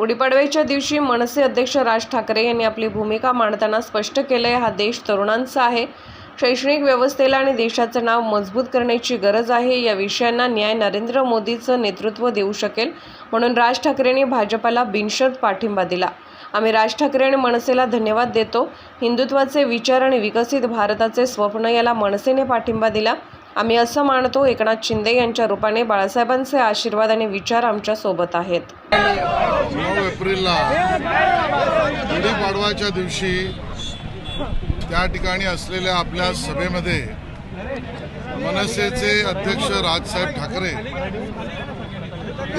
गुढीपाडव्याच्या दिवशी मनसे अध्यक्ष राज ठाकरे यांनी आपली भूमिका मांडताना स्पष्ट केलंय, हा देश तरुणांचा आहे. शैक्षणिक व्यवस्थेला आणि देशाचं नाव मजबूत करण्याची गरज आहे. या विषयांना न्याय नरेंद्र मोदींचं नेतृत्व देऊ शकेल, म्हणून राज ठाकरेंनी भाजपाला बिनशर्त पाठिंबा दिला. आम्ही राज ठाकरे आणि मनसेला धन्यवाद देतो. हिंदुत्वाचे विचार आणि विकसित भारताचे स्वप्न याला मनसेने पाठिंबा दिला. आम्ही असं मानतो, एकनाथ शिंदे यांच्या रूपाने बाळासाहेबांचे आशीर्वाद आणि विचार आमच्या सोबत आहेत. 9 एप्रिलला गुढीपाडवाच्या दिवशी त्या ठिकाणी असलेल्या आपल्या सभेमध्ये मनसेचे अध्यक्ष राजसाहेब ठाकरे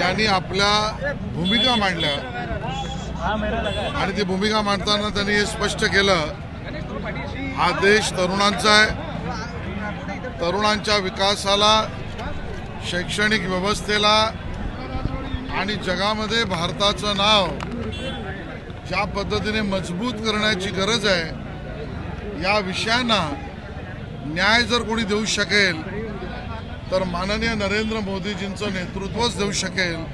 यांनी आपल्या भूमिका मांडल्या आणि ती भूमिका मांडताना त्यांनी हे स्पष्ट केलं, हा देश तरुणांचा आहे. तरुणांच्या विकासाला, शैक्षणिक व्यवस्थेला आणि जगामध्ये भारताचं नाव ज्या पद्धतीने मजबूत करण्याची गरज आहे, या विषयांना न्याय जर कोणी देऊ शकेल तर माननीय नरेंद्र मोदीजींचं नेतृत्वच देऊ शकेल.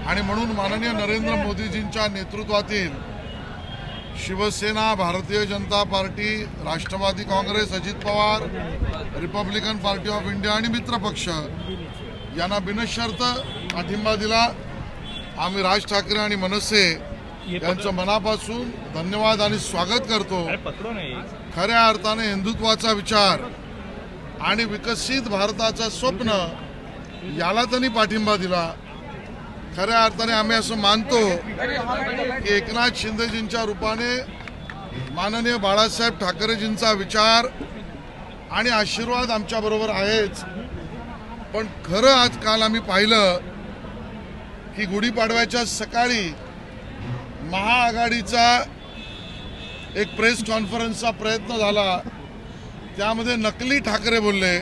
आणि म्हणून माननीय नरेंद्र मोदीजींच्या नेतृत्वातील Shiv Sena, Bharatiya Janata Party, Rashtrawadi Congress, Ajit Pawar, Republican Party of India आणि मित्रपक्ष यांना बिनशर्त पाठिंबा दिला. आम्ही राज ठाकरे आणि मनसे यांचं मनापासून धन्यवाद आणि स्वागत करतो. खऱ्या अर्थाने हिंदुत्वाचा विचार आणि विकसित भारताचं स्वप्न याला त्यांनी पाठिंबा दिला. खऱ्या अर्थाने आम्ही असं मानतो की एकनाथ शिंदेजींच्या रूपाने माननीय बाळासाहेब ठाकरेजींचा विचार आणि आशीर्वाद आमच्याबरोबर आहेच. पण खरं आज काल आम्ही पाहिलं की गुढीपाडव्याच्या सकाळी महाआघाडीचा एक प्रेस कॉन्फरन्सचा प्रयत्न झाला, त्यामध्ये नकली ठाकरे बोलले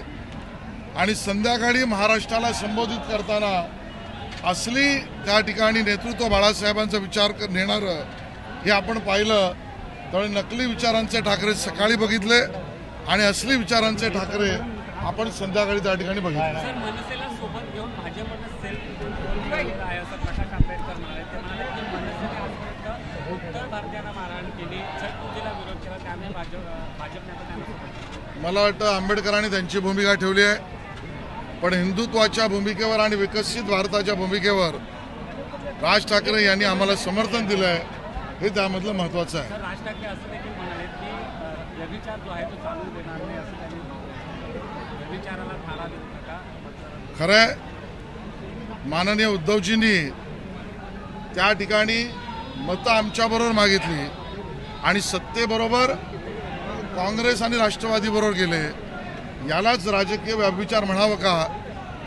आणि संध्याकाळी महाराष्ट्राला संबोधित करताना असली त्या ठिकाणी नेतृत्व बाळासाहेबांचा विचार नेणारं हे आपण पाहिलं. त्यामुळे नकली विचारांचे ठाकरे सकाळी बघितले आणि असली विचारांचे ठाकरे आपण संध्याकाळी त्या ठिकाणी बघितले. मला वाटतं आंबेडकरांनी त्यांची भूमिका ठेवली आहे, पण हिंदुत्वाच्या भूमिकेवर आणि विकसित भारताच्या भूमिकेवर राज ठाकरे यांनी आम्हाला समर्थन दिलं आहे, हे त्यामधलं महत्त्वाचं आहे. राज ठाकरे असं देखील म्हणाले की व्यभिचार जो आहे तो चालू देणार नाही, असं त्यांनी व्यभिचाराला थारा देऊ नका. खरंय, माननीय उद्धवजींनी त्या ठिकाणी मतं आमच्याबरोबर मागितली आणि सत्तेबरोबर काँग्रेस आणि राष्ट्रवादी बरोबर गेले. यालाच राजकीय व्यभिचार म्हणावं का,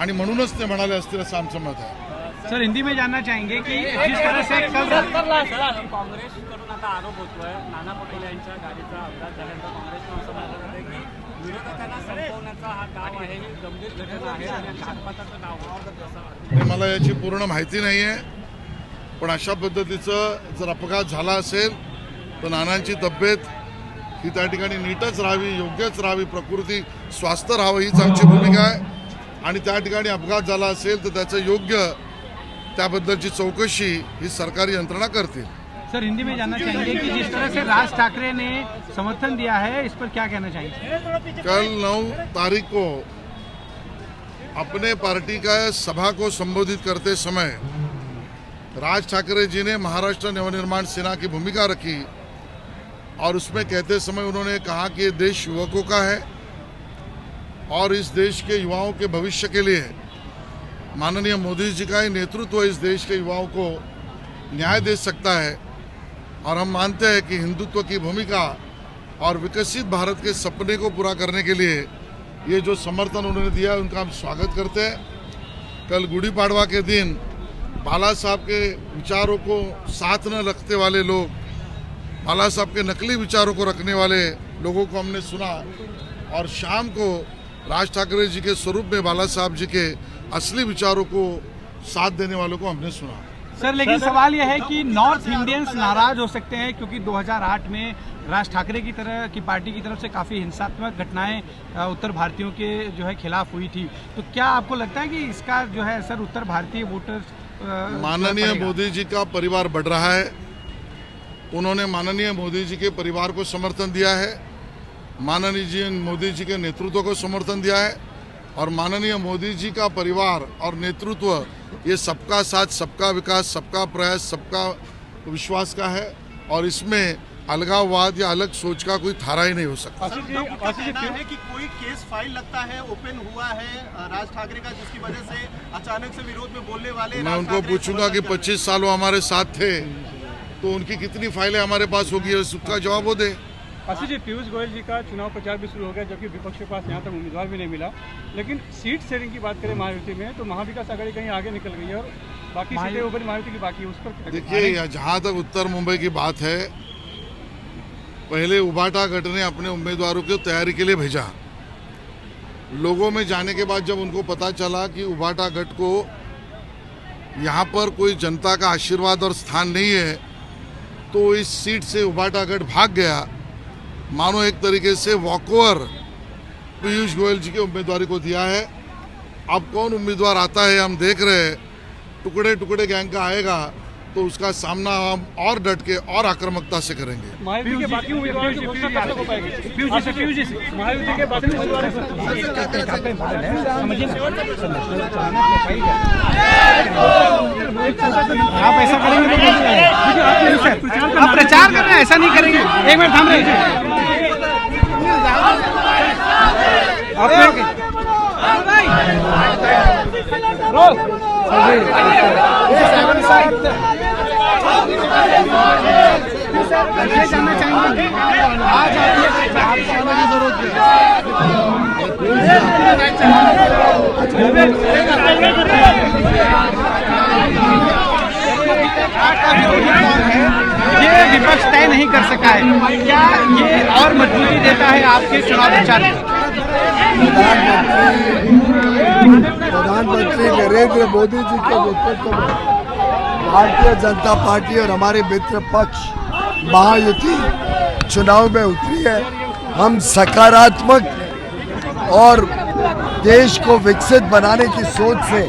आणि म्हणूनच ते म्हणाले असतील असं आमचं मत आहे. सर, हिंदी में जानना चाहेंगे की जिस तरह से काँग्रेस करून आता आरोप होतोय नाना पटोले यांच्या गाडीचा अपघात झाल्यानंतर काँग्रेसनं असं म्हटलं आहे की विरोधकांना संपवण्याचा हा डाव आहे, ही गंभीर घटना आहे आणि घातपाताचं डाव. मला याची पूर्ण माहिती नाही आहे, पण अशा पद्धतीचं जर अपघात झाला असेल तर नानांची तब्येत ही त्या ठिकाणी नीटच राहावी, योग्यच राहावी, प्रकृती स्वास्थ्य राहावं हीच आमची भूमिका आहे. आणि त्या ठिकाणी अपघात झाला असेल तर त्याचं योग्य त्याबद्दलची चौकशी ही सरकारी यंत्रणा करतील. सर, हिंदी में जानना चाहेंगे कि जिस तरह से राज ठाकरे ने समर्थन दिया है, इस पर क्या कहना चाहिए? कल 9 तारीख को अपने पार्टी का सभा को संबोधित करते समय राज ठाकरे जी ने महाराष्ट्र नवनिर्माण सेना की भूमिका रखी और उसमें कहते समय उन्होंने कहा कि ये देश युवकों का है और इस देश के युवाओं के भविष्य के लिए माननीय मोदी जी का ही नेतृत्व इस देश के युवाओं को न्याय दे सकता है. और हम मानते हैं कि हिंदुत्व की भूमिका और विकसित भारत के सपने को पूरा करने के लिए ये जो समर्थन उन्होंने दिया उनका हम स्वागत करते हैं. कल गुड़ी पाड़वा के दिन बाला साहब के विचारों को साथ न रखते वाले लोग, बाला साहब के नकली विचारों को रखने वाले लोगों को हमने सुना और शाम को राज ठाकरे जी के स्वरूप में बाला साहब जी के असली विचारों को साथ देने वालों को हमने सुना. सर, लेकिन सवाल यह है कि नॉर्थ इंडियंस नाराज हो सकते हैं क्योंकि 2008 में राज ठाकरे की तरह की पार्टी की तरफ से काफ़ी हिंसात्मक घटनाएं उत्तर भारतीयों के जो है खिलाफ हुई थी. तो क्या आपको लगता है कि इसका जो है असर उत्तर भारतीय वोटर्स माननीय मोदी जी का परिवार बढ़ रहा है। उन्होंने माननीय मोदी जी के परिवार को समर्थन दिया है, माननीय मोदी जी के नेतृत्व को समर्थन दिया है और माननीय मोदी जी का परिवार और नेतृत्व ये सबका साथ, सबका विकास, सबका प्रयास, सबका विश्वास का है और इसमें अलगाववाद या अलग सोच का कोई थारा ही नहीं हो सकता। कहना है कि कोई केस फाइल लगता है ओपन हुआ है राज ठाकरे का, जिसकी वजह से अचानक से विरोध में बोलने वाले मैं उनको पूछूंगा कि 25 साल वो हमारे साथ थे तो उनकी कितनी फाइलें हमारे पास होगी, उसका जवाब वो दे। आशीष जी, पीयूष गोयल जी का चुनाव प्रचार भी शुरू हो गया, जबकि विपक्ष के पास यहाँ तक उम्मीदवार भी नहीं मिला। लेकिन सीट शेयरिंग की बात करें महायुति में, तो महाविकास आघाड़ी कहीं आगे निकल गई है और बाकी सीटें ऊपर महायुति की बाकी है, उस पर देखिए, जहाँ तक उत्तर मुंबई की बात है, पहले उबाटा गढ़ ने अपने उम्मीदवारों की तैयारी के लिए भेजा। लोगों में जाने के बाद जब उनको पता चला कि उबाटा गढ़ को यहाँ पर कोई जनता का आशीर्वाद और स्थान नहीं है, तो इस सीट से उबाटा गढ़ भाग गया। मानो एक तरीके से वॉकओवर पीयूष गोयल जी के उम्मीदवारी को दिया है। अब कौन उम्मीदवार आता है हम देख रहे हैं। टुकड़े टुकड़े गैंग का आएगा तो उसका सामना हम और डट के और आक्रामकता से करेंगे। महायुति के बाकी उम्मीदवारों की घोषणा कब तक हो पाएगी? पीयूष जी से महायुति के बाकी उम्मीदवारों आप ऐसा करेंगे, आप प्रचार कर रहे हैं, ऐसा नहीं करेंगे। एक मिनट थाम रहे ये विपक्ष तय नहीं कर सका है, क्या ये और मजबूती देता है आपके चुनाव प्रचार में? प्रधानमंत्री नरेंद्र मोदी जी के नेतृत्व में भारतीय जनता पार्टी और हमारे मित्र पक्ष महायुति चुनाव में उतरी है। हम सकारात्मक और देश को विकसित बनाने की सोच से